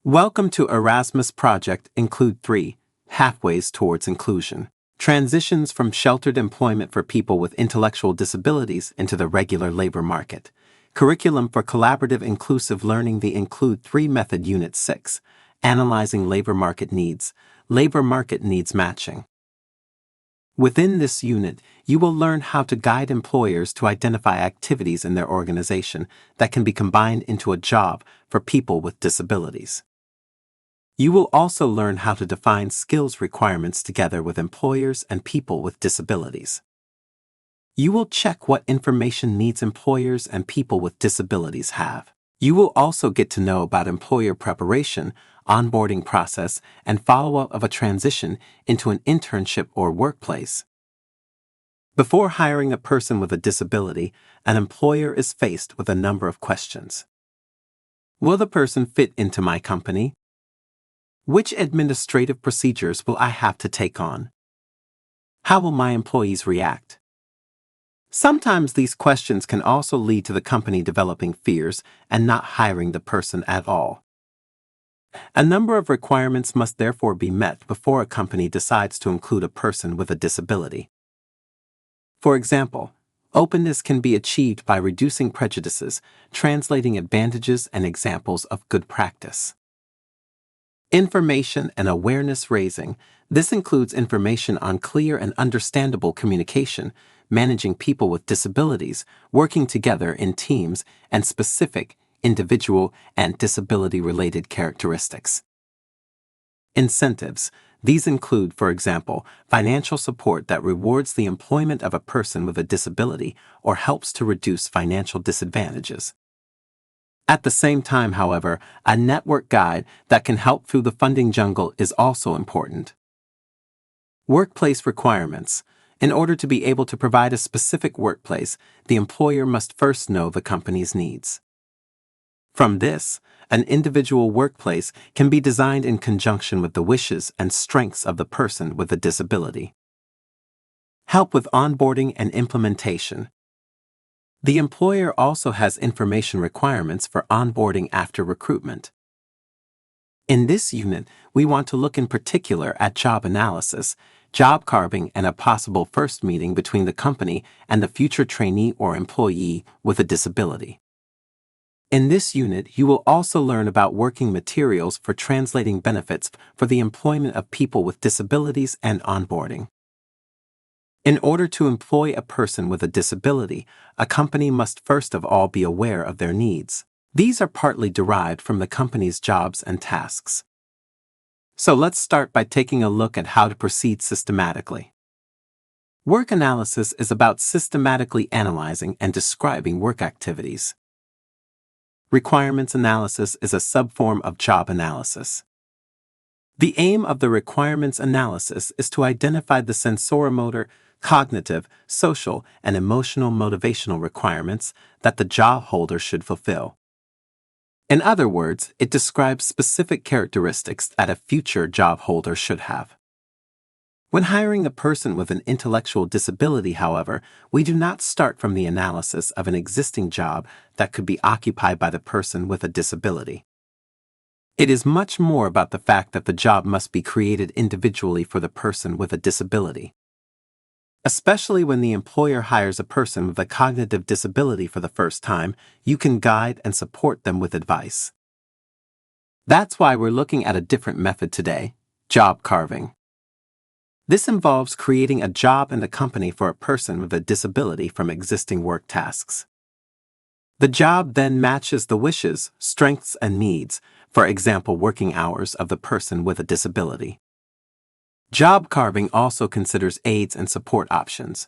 Welcome to Erasmus Project Include3, Halfways Towards Inclusion. Transitions from sheltered employment for people with intellectual disabilities into the regular labor market. Curriculum for Collaborative Inclusive Learning. The Include3 Method Unit 6, Analyzing Labor Market Needs, Labor Market Needs Matching. Within this unit, you will learn how to guide employers to identify activities in their organization that can be combined into a job for people with disabilities. You will also learn how to define skills requirements together with employers and people with disabilities. You will check what information needs employers and people with disabilities have. You will also get to know about employer preparation, onboarding process, and follow-up of a transition into an internship or workplace. Before hiring a person with a disability, an employer is faced with a number of questions. Will the person fit into my company? Which administrative procedures will I have to take on? How will my employees react? Sometimes these questions can also lead to the company developing fears and not hiring the person at all. A number of requirements must therefore be met before a company decides to include a person with a disability. For example, openness can be achieved by reducing prejudices, translating advantages and examples of good practice. Information and awareness raising. This includes information on clear and understandable communication, managing people with disabilities, working together in teams, and specific, individual, and disability-related characteristics. Incentives. These include, for example, financial support that rewards the employment of a person with a disability or helps to reduce financial disadvantages. At the same time, however, a network guide that can help through the funding jungle is also important. Workplace requirements. In order to be able to provide a specific workplace, the employer must first know the company's needs. From this, an individual workplace can be designed in conjunction with the wishes and strengths of the person with a disability. Help with onboarding and implementation. The employer also has information requirements for onboarding after recruitment. In this unit, we want to look in particular at job analysis, job carving, and a possible first meeting between the company and the future trainee or employee with a disability. In this unit, you will also learn about working materials for translating benefits for the employment of people with disabilities and onboarding. In order to employ a person with a disability, a company must first of all be aware of their needs. These are partly derived from the company's jobs and tasks. So let's start by taking a look at how to proceed systematically. Work analysis is about systematically analyzing and describing work activities. Requirements analysis is a subform of job analysis. The aim of the requirements analysis is to identify the sensoromotor, cognitive, social, and emotional motivational requirements that the job holder should fulfill. In other words, it describes specific characteristics that a future job holder should have. When hiring a person with an intellectual disability, however, we do not start from the analysis of an existing job that could be occupied by the person with a disability. It is much more about the fact that the job must be created individually for the person with a disability. Especially when the employer hires a person with a cognitive disability for the first time, you can guide and support them with advice. That's why we're looking at a different method today, job carving. This involves creating a job and a company for a person with a disability from existing work tasks. The job then matches the wishes, strengths, and needs, for example, working hours of the person with a disability. Job carving also considers aids and support options.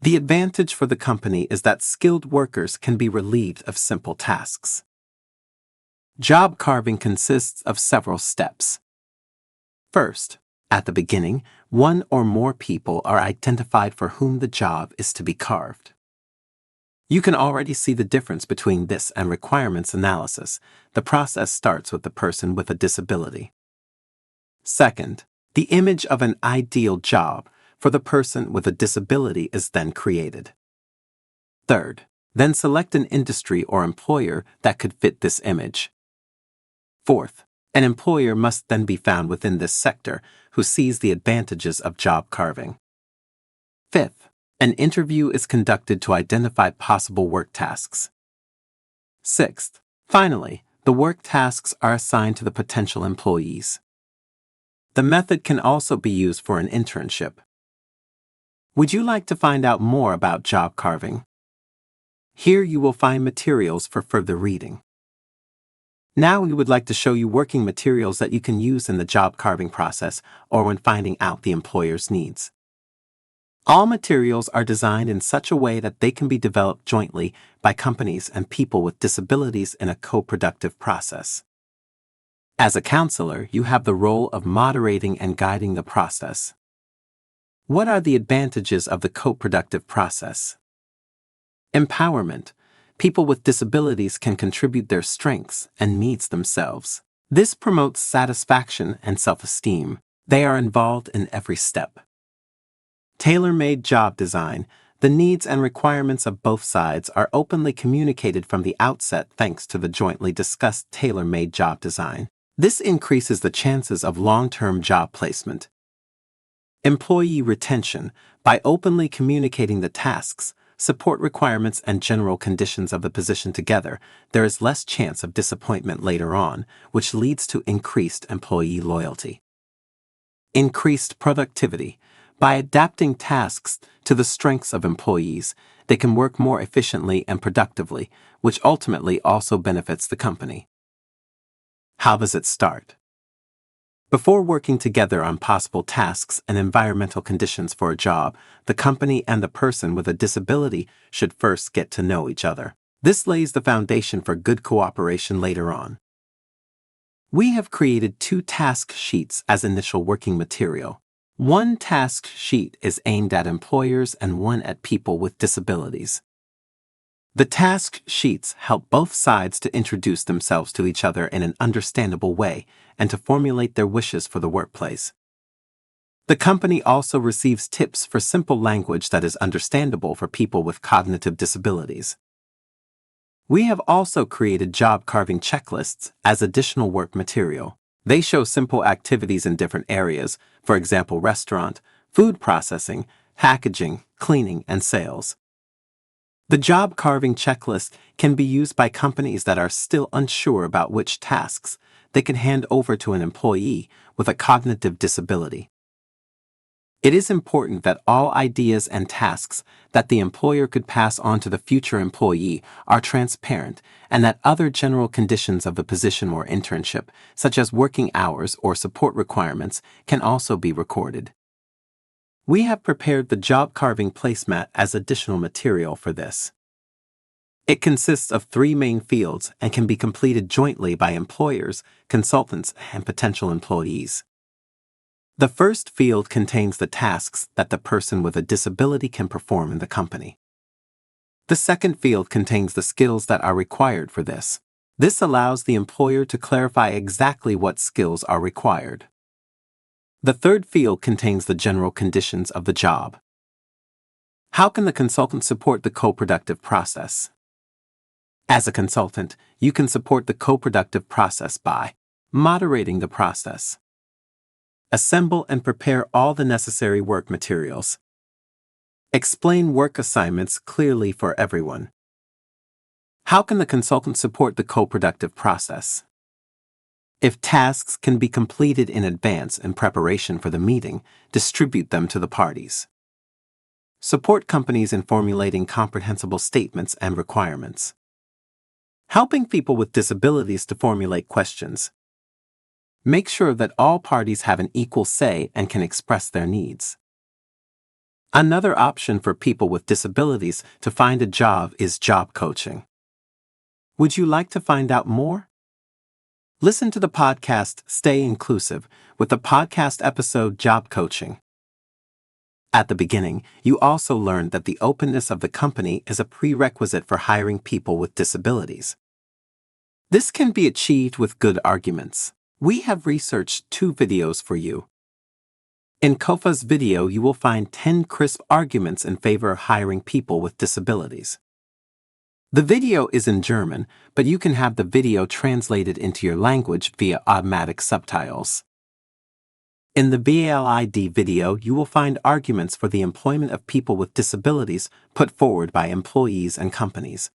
The advantage for the company is that skilled workers can be relieved of simple tasks. Job carving consists of several steps. First, at the beginning, one or more people are identified for whom the job is to be carved. You can already see the difference between this and requirements analysis. The process starts with the person with a disability. Second, the image of an ideal job for the person with a disability is then created. Third, then select an industry or employer that could fit this image. Fourth, an employer must then be found within this sector who sees the advantages of job carving. Fifth, an interview is conducted to identify possible work tasks. Sixth, finally, the work tasks are assigned to the potential employees. The method can also be used for an internship. Would you like to find out more about job carving? Here you will find materials for further reading. Now we would like to show you working materials that you can use in the job carving process or when finding out the employer's needs. All materials are designed in such a way that they can be developed jointly by companies and people with disabilities in a co-productive process. As a counselor, you have the role of moderating and guiding the process. What are the advantages of the co-productive process? Empowerment. People with disabilities can contribute their strengths and needs themselves. This promotes satisfaction and self-esteem. They are involved in every step. Tailor-made job design. The needs and requirements of both sides are openly communicated from the outset thanks to the jointly discussed tailor-made job design. This increases the chances of long-term job placement. Employee retention. By openly communicating the tasks, support requirements and general conditions of the position together, there is less chance of disappointment later on, which leads to increased employee loyalty. Increased productivity. By adapting tasks to the strengths of employees, they can work more efficiently and productively, which ultimately also benefits the company. How does it start? Before working together on possible tasks and environmental conditions for a job, the company and the person with a disability should first get to know each other. This lays the foundation for good cooperation later on. We have created 2 task sheets as initial working material. One task sheet is aimed at employers and one at people with disabilities. The task sheets help both sides to introduce themselves to each other in an understandable way and to formulate their wishes for the workplace. The company also receives tips for simple language that is understandable for people with cognitive disabilities. We have also created job carving checklists as additional work material. They show simple activities in different areas, for example, restaurant, food processing, packaging, cleaning, and sales. The job carving checklist can be used by companies that are still unsure about which tasks they can hand over to an employee with a cognitive disability. It is important that all ideas and tasks that the employer could pass on to the future employee are transparent and that other general conditions of the position or internship, such as working hours or support requirements, can also be recorded. We have prepared the job carving placemat as additional material for this. It consists of 3 main fields and can be completed jointly by employers, consultants, and potential employees. The first field contains the tasks that the person with a disability can perform in the company. The second field contains the skills that are required for this. This allows the employer to clarify exactly what skills are required. The third field contains the general conditions of the job. How can the consultant support the co-productive process? As a consultant, you can support the co-productive process by moderating the process. Assemble and prepare all the necessary work materials. Explain work assignments clearly for everyone. How can the consultant support the co-productive process? If tasks can be completed in advance in preparation for the meeting, distribute them to the parties. Support companies in formulating comprehensible statements and requirements. Helping people with disabilities to formulate questions. Make sure that all parties have an equal say and can express their needs. Another option for people with disabilities to find a job is job coaching. Would you like to find out more? Listen to the podcast Stay Inclusive with the podcast episode Job Coaching. At the beginning, you also learned that the openness of the company is a prerequisite for hiring people with disabilities. This can be achieved with good arguments. We have researched 2 videos for you. In Kofa's video, you will find 10 crisp arguments in favor of hiring people with disabilities. The video is in German, but you can have the video translated into your language via automatic subtitles. In the BLID video, you will find arguments for the employment of people with disabilities put forward by employees and companies.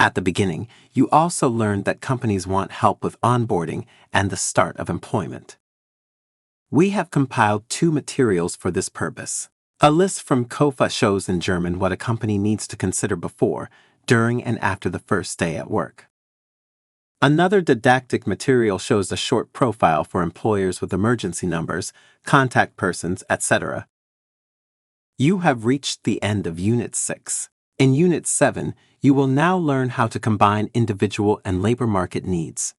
At the beginning, you also learned that companies want help with onboarding and the start of employment. We have compiled 2 materials for this purpose. A list from KOFA shows in German what a company needs to consider before, during, and after the first day at work. Another didactic material shows a short profile for employers with emergency numbers, contact persons, etc. You have reached the end of Unit 6. In Unit 7, you will now learn how to combine individual and labor market needs.